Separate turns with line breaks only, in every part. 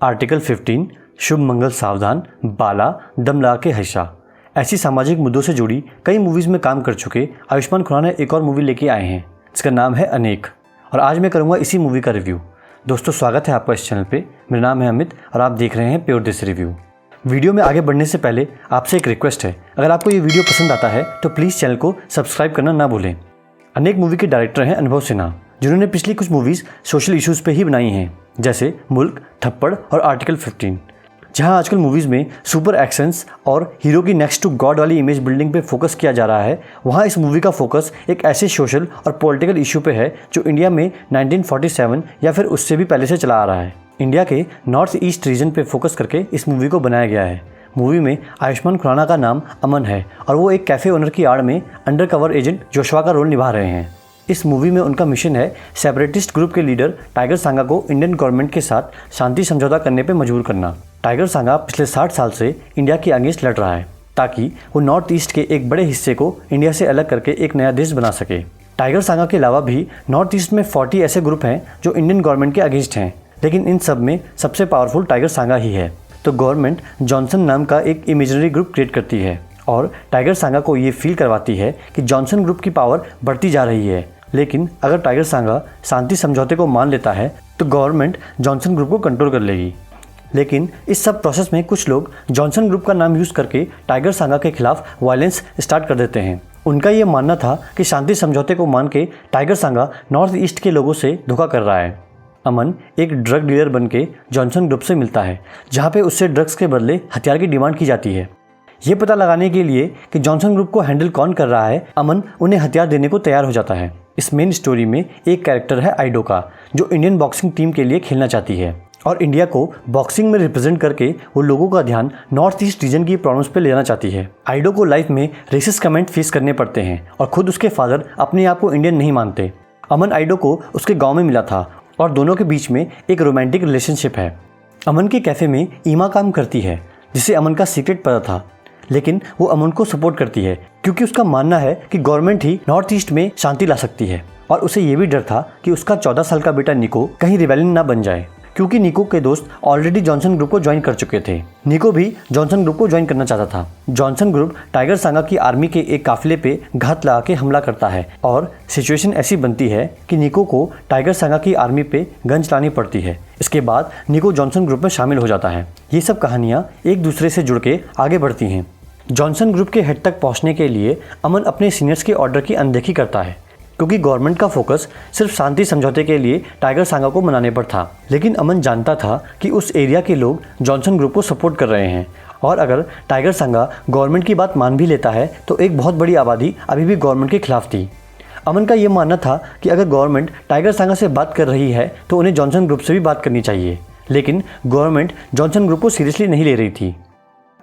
Article 15, शुभ मंगल सावधान, बाला, दम लगा के हर्षा, ऐसी सामाजिक मुद्दों से जुड़ी कई मूवीज़ में काम कर चुके आयुष्मान खुराना एक और मूवी लेके आए हैं जिसका नाम है अनेक। और आज मैं करूँगा इसी मूवी का रिव्यू। दोस्तों, स्वागत है आपका इस चैनल पे। मेरा नाम है अमित और आप देख रहे हैं प्योर देसी रिव्यू। वीडियो में आगे बढ़ने से पहले आपसे एक रिक्वेस्ट है, अगर आपको ये वीडियो पसंद आता है तो प्लीज़ चैनल को सब्सक्राइब करना ना भूलें। अनेक मूवी के डायरेक्टर हैं अनुभव सिन्हा, जिन्होंने पिछली कुछ मूवीज़ सोशल इश्यूज़ पे ही बनाई हैं, जैसे मुल्क, थप्पड़ और आर्टिकल 15। जहां आजकल मूवीज़ में सुपर एक्शंस और हीरो की नेक्स्ट टू गॉड वाली इमेज बिल्डिंग पे फोकस किया जा रहा है, वहां इस मूवी का फोकस एक ऐसे सोशल और पॉलिटिकल इशू पे है जो इंडिया में 1947 या फिर उससे भी पहले से चला आ रहा है। इंडिया के नॉर्थ ईस्ट रीजन पे फोकस करके इस मूवी को बनाया गया है। मूवी में आयुष्मान खुराना का नाम अमन है और वो एक कैफ़े ओनर की आड़ में अंडर कवर एजेंट जोशवा का रोल निभा रहे हैं। इस मूवी में उनका मिशन है सेपरेटिस्ट ग्रुप के लीडर टाइगर सांगा को इंडियन गवर्नमेंट के साथ शांति समझौता करने पर मजबूर करना। टाइगर सांगा पिछले 60 साल से इंडिया के अगेंस्ट लड़ रहा है ताकि वो नॉर्थ ईस्ट के एक बड़े हिस्से को इंडिया से अलग करके एक नया देश बना सके। टाइगर सांगा के अलावा भी नॉर्थ ईस्ट में 40 ऐसे ग्रुप हैं जो इंडियन गवर्नमेंट के अगेंस्ट हैं, लेकिन इन सब में सबसे पावरफुल टाइगर सांगा ही है। तो गवर्नमेंट जॉनसन नाम का एक इमेजिनरी ग्रुप क्रिएट करती है और टाइगर सांगा को ये फील करवाती है कि जॉनसन ग्रुप की पावर बढ़ती जा रही है। लेकिन अगर टाइगर सांगा शांति समझौते को मान लेता है तो गवर्नमेंट जॉनसन ग्रुप को कंट्रोल कर लेगी। लेकिन इस सब प्रोसेस में कुछ लोग जॉनसन ग्रुप का नाम यूज़ करके टाइगर सांगा के खिलाफ वायलेंस स्टार्ट कर देते हैं। उनका ये मानना था कि शांति समझौते को मान के टाइगर सांगा नॉर्थ ईस्ट के लोगों से धोखा कर रहा है। अमन एक ड्रग डीलर बन के जॉनसन ग्रुप से मिलता है, जहाँ पे उससे ड्रग्स के बदले हथियार की डिमांड की जाती है। ये पता लगाने के लिए कि जॉनसन ग्रुप को हैंडल कौन कर रहा है, अमन उन्हें हथियार देने को तैयार हो जाता है। इस मेन स्टोरी में एक कैरेक्टर है आइडो का, जो इंडियन बॉक्सिंग टीम के लिए खेलना चाहती है और इंडिया को बॉक्सिंग में रिप्रेजेंट करके वो लोगों का ध्यान नॉर्थ ईस्ट रीजन की प्रॉब्लम्स पे लेना चाहती है। आइडो को लाइफ में रेसिस्ट कमेंट फेस करने पड़ते हैं और खुद उसके फादर अपने आप को इंडियन नहीं मानते। अमन आइडो को उसके गाँव में मिला था और दोनों के बीच में एक रोमांटिक रिलेशनशिप है। अमन के कैफ़े में ईमा काम करती है, जिसे अमन का सीक्रेट पता था, लेकिन वो अमन को सपोर्ट करती है क्योंकि उसका मानना है कि गवर्नमेंट ही नॉर्थ ईस्ट में शांति ला सकती है। और उसे ये भी डर था कि उसका 14 साल का बेटा निको कहीं रिबेलियन ना बन जाए, क्योंकि निको के दोस्त ऑलरेडी जॉनसन ग्रुप को ज्वाइन कर चुके थे। निको भी जॉनसन ग्रुप को ज्वाइन करना चाहता था। जॉनसन ग्रुप टाइगर सांगा की आर्मी के एक काफिले पे घात लगा के हमला करता है और सिचुएशन ऐसी बनती है कि निको को टाइगर सांगा की आर्मी पे गन चलानी पड़ती है। इसके बाद निको जॉनसन ग्रुप में शामिल हो जाता है। ये सब कहानियाँ एक दूसरे से जुड़ के आगे बढ़ती हैं। जॉनसन ग्रुप के हेड तक पहुंचने के लिए अमन अपने सीनियर्स के ऑर्डर की अनदेखी करता है, क्योंकि गवर्नमेंट का फोकस सिर्फ शांति समझौते के लिए टाइगर सांगा को मनाने पर था। लेकिन अमन जानता था कि उस एरिया के लोग जॉनसन ग्रुप को सपोर्ट कर रहे हैं और अगर टाइगर सांगा गवर्नमेंट की बात मान भी लेता है तो एक बहुत बड़ी आबादी अभी भी गवर्नमेंट के खिलाफ थी। अमन का ये मानना था कि अगर गवर्नमेंट टाइगर सांगा से बात कर रही है तो उन्हें जॉनसन ग्रुप से भी बात करनी चाहिए, लेकिन गवर्नमेंट जॉनसन ग्रुप को सीरियसली नहीं ले रही थी।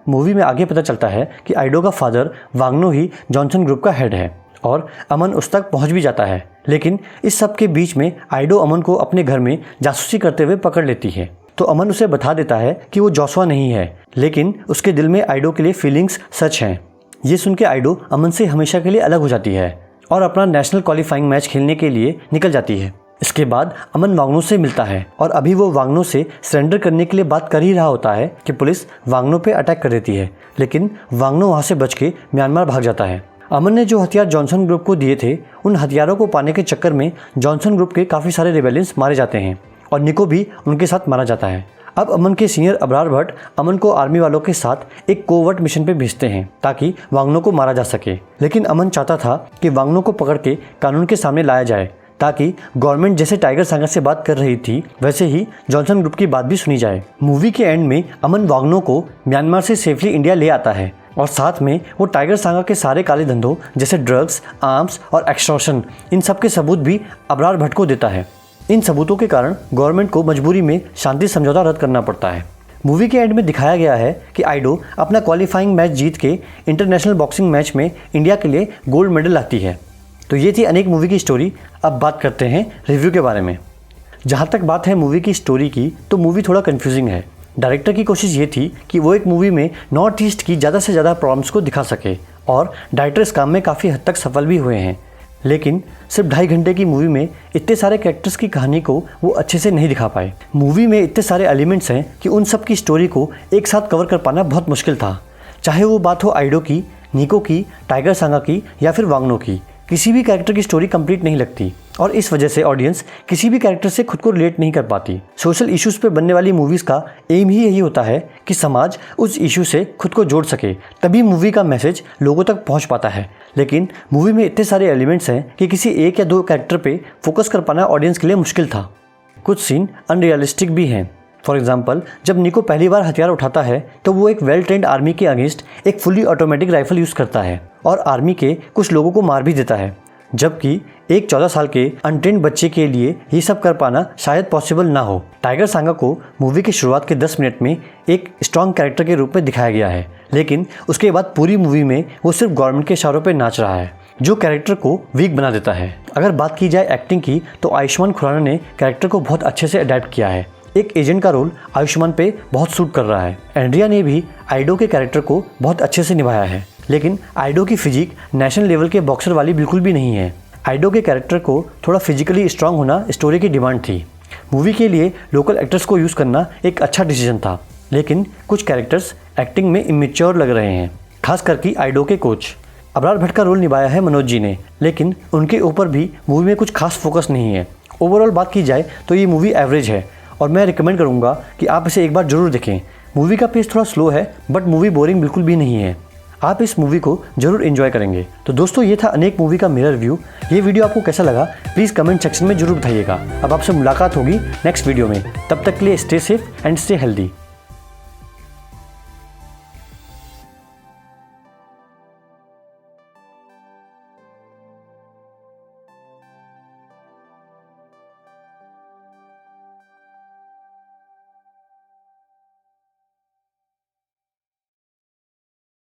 मूवी में आगे पता चलता है कि आइडो का फादर वांगनो ही जॉनसन ग्रुप का हेड है और अमन उस तक पहुंच भी जाता है। लेकिन इस सब के बीच में आइडो अमन को अपने घर में जासूसी करते हुए पकड़ लेती है, तो अमन उसे बता देता है कि वो जोशवा नहीं है, लेकिन उसके दिल में आइडो के लिए फीलिंग्स सच हैं। ये सुन के आइडो अमन से हमेशा के लिए अलग हो जाती है और अपना नेशनल क्वालिफाइंग मैच खेलने के लिए निकल जाती है। इसके बाद अमन वांगनो से मिलता है और अभी वो वांगनो से सरेंडर करने के लिए बात कर ही रहा होता है कि पुलिस वांगनो पे अटैक कर देती है, लेकिन वांगनो वहाँ से बच के म्यांमार भाग जाता है। अमन ने जो हथियार जॉनसन ग्रुप को दिए थे, उन हथियारों को पाने के चक्कर में जॉनसन ग्रुप के काफ़ी सारे रिबेलियंस मारे जाते हैं और निको भी उनके साथ मारा जाता है। अब अमन के सीनियर अबरार भट्ट अमन को आर्मी वालों के साथ एक कोवर्ट मिशन पे भेजते हैं ताकि वांगनो को मारा जा सके। लेकिन अमन चाहता था कि वांगनो को पकड़ के कानून के सामने लाया जाए ताकि गवर्नमेंट जैसे टाइगर सांगा से बात कर रही थी वैसे ही जॉनसन ग्रुप की बात भी सुनी जाए। मूवी के एंड में अमन वांगनो को म्यांमार से सेफली इंडिया ले आता है और साथ में वो टाइगर सांगा के सारे काले धंधों जैसे ड्रग्स, आर्म्स और एक्सटॉर्शन, इन सब के सबूत भी अबरार भट्ट को देता है। इन सबूतों के कारण गवर्नमेंट को मजबूरी में शांति समझौता रद्द करना पड़ता है। मूवी के एंड में दिखाया गया है कि आइडो अपना क्वालिफाइंग मैच जीत के इंटरनेशनल बॉक्सिंग मैच में इंडिया के लिए गोल्ड मेडल लाती है। तो ये थी अनेक मूवी की स्टोरी। अब बात करते हैं रिव्यू के बारे में। जहाँ तक बात है मूवी की स्टोरी की, तो मूवी थोड़ा कन्फ्यूजिंग है। डायरेक्टर की कोशिश ये थी कि वो एक मूवी में नॉर्थ ईस्ट की ज़्यादा से ज़्यादा प्रॉब्लम्स को दिखा सके और डायरेक्टर इस काम में काफ़ी हद तक सफल भी हुए हैं। लेकिन सिर्फ 2.5 घंटे की मूवी में इतने सारे कैरेक्टर्स की कहानी को वो अच्छे से नहीं दिखा पाए। मूवी में इतने सारे एलिमेंट्स हैं कि उन सब की स्टोरी को एक साथ कवर कर पाना बहुत मुश्किल था। चाहे वो बात हो आइडो की, निको की, टाइगर सांगा की या फिर वांगनो की, किसी भी कैरेक्टर की स्टोरी कंप्लीट नहीं लगती और इस वजह से ऑडियंस किसी भी कैरेक्टर से खुद को रिलेट नहीं कर पाती। सोशल इश्यूज़ पे बनने वाली मूवीज़ का एम ही यही होता है कि समाज उस इशू से खुद को जोड़ सके, तभी मूवी का मैसेज लोगों तक पहुंच पाता है। लेकिन मूवी में इतने सारे एलिमेंट्स हैं कि किसी एक या दो कैरेक्टर पे फोकस कर पाना ऑडियंस के लिए मुश्किल था। कुछ सीन अनरियलिस्टिक भी हैं। फॉर एग्जाम्पल, जब निको पहली बार हथियार उठाता है तो वो एक वेल ट्रेंड आर्मी के अगेंस्ट एक फुली ऑटोमेटिक राइफल यूज़ करता है और आर्मी के कुछ लोगों को मार भी देता है, जबकि एक 14 साल के अनट्रेंड बच्चे के लिए ये सब कर पाना शायद पॉसिबल ना हो। टाइगर सांगा को मूवी की शुरुआत के 10 मिनट में एक स्ट्रॉन्ग कैरेक्टर के रूप में दिखाया गया है, लेकिन उसके बाद पूरी मूवी में वो सिर्फ गवर्नमेंट के इशारों पर नाच रहा है, जो कैरेक्टर को वीक बना देता है। अगर बात की जाए एक्टिंग की, तो आयुष्मान खुराना ने कैरेक्टर को बहुत अच्छे से अडेप्ट किया है। एक एजेंट का रोल आयुष्मान पे बहुत सूट कर रहा है। एंड्रिया ने भी आइडो के कैरेक्टर को बहुत अच्छे से निभाया है, लेकिन आइडो की फिजिक नेशनल लेवल के बॉक्सर वाली बिल्कुल भी नहीं है। आइडो के कैरेक्टर को थोड़ा फिजिकली स्ट्रांग होना स्टोरी की डिमांड थी। मूवी के लिए लोकल एक्टर्स को यूज़ करना एक अच्छा डिसीजन था, लेकिन कुछ कैरेक्टर्स एक्टिंग में इमेच्योर लग रहे हैं, खास करके आइडो के कोच। अबरार भट्ट का रोल निभाया है मनोज जी ने, लेकिन उनके ऊपर भी मूवी में कुछ खास फोकस नहीं है। ओवरऑल बात की जाए तो ये मूवी एवरेज है और मैं रिकमेंड करूंगा कि आप इसे एक बार जरूर देखें। मूवी का पेस थोड़ा स्लो है, बट मूवी बोरिंग बिल्कुल भी नहीं है। आप इस मूवी को जरूर एंजॉय करेंगे। तो दोस्तों, ये था अनेक मूवी का मेरा रिव्यू। ये वीडियो आपको कैसा लगा प्लीज़ कमेंट सेक्शन में जरूर बताइएगा। अब आपसे मुलाकात होगी नेक्स्ट वीडियो में। तब तक के लिए stay safe and stay healthy.